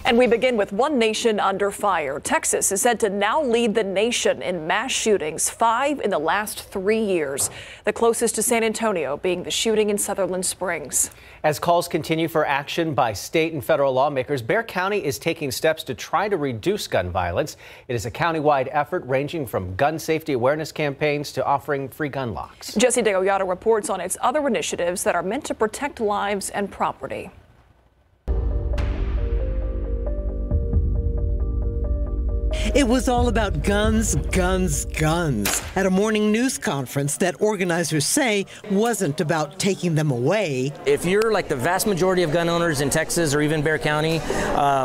And we begin with one nation under fire. Texas is said to now lead the nation in mass shootings, 5 in the last 3 years. The closest to San Antonio being the shooting in Sutherland Springs. As calls continue for action by state and federal lawmakers, Bexar County is taking steps to try to reduce gun violence. It is a countywide effort ranging from gun safety awareness campaigns to offering free gun locks. Jesse Degollado reports on its other initiatives that are meant to protect lives and property. It was all about guns, guns, guns at a morning news conference that organizers say wasn't about taking them away. If you're like the vast majority of gun owners in Texas or even Bexar County,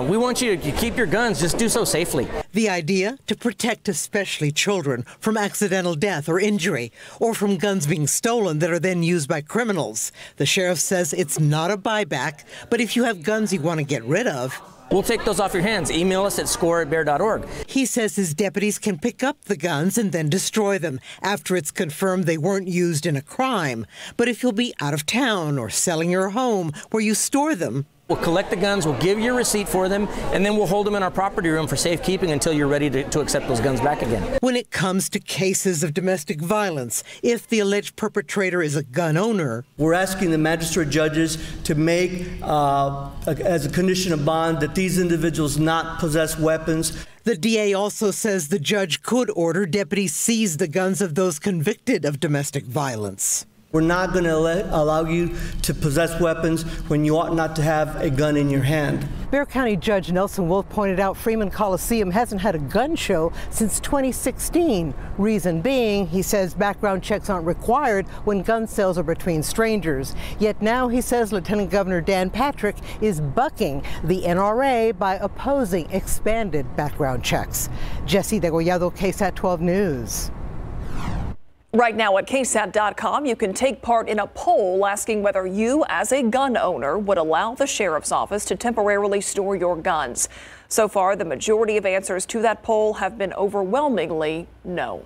we want you to keep your guns, just do so safely. The idea to protect especially children from accidental death or injury or from guns being stolen that are then used by criminals. The sheriff says it's not a buyback, but if you have guns you want to get rid of, we'll take those off your hands. Email us at score@bear.org. He says his deputies can pick up the guns and then destroy them after it's confirmed they weren't used in a crime. But if you'll be out of town or selling your home where you store them, we'll collect the guns, we'll give you a receipt for them, and then we'll hold them in our property room for safekeeping until you're ready to accept those guns back again. When it comes to cases of domestic violence, if the alleged perpetrator is a gun owner, we're asking the magistrate judges to make, as a condition of bond, that these individuals not possess weapons. The DA also says the judge could order deputies seize the guns of those convicted of domestic violence. We're not going to allow you to possess weapons when you ought not to have a gun in your hand. Bexar County Judge Nelson Wolf pointed out Freeman Coliseum hasn't had a gun show since 2016. Reason being, he says background checks aren't required when gun sales are between strangers. Yet now he says Lieutenant Governor Dan Patrick is bucking the NRA by opposing expanded background checks. Jesse Degollado, KSAT 12 News. Right now at KSAT.com, you can take part in a poll asking whether you, as a gun owner, would allow the sheriff's office to temporarily store your guns. So far, the majority of answers to that poll have been overwhelmingly no.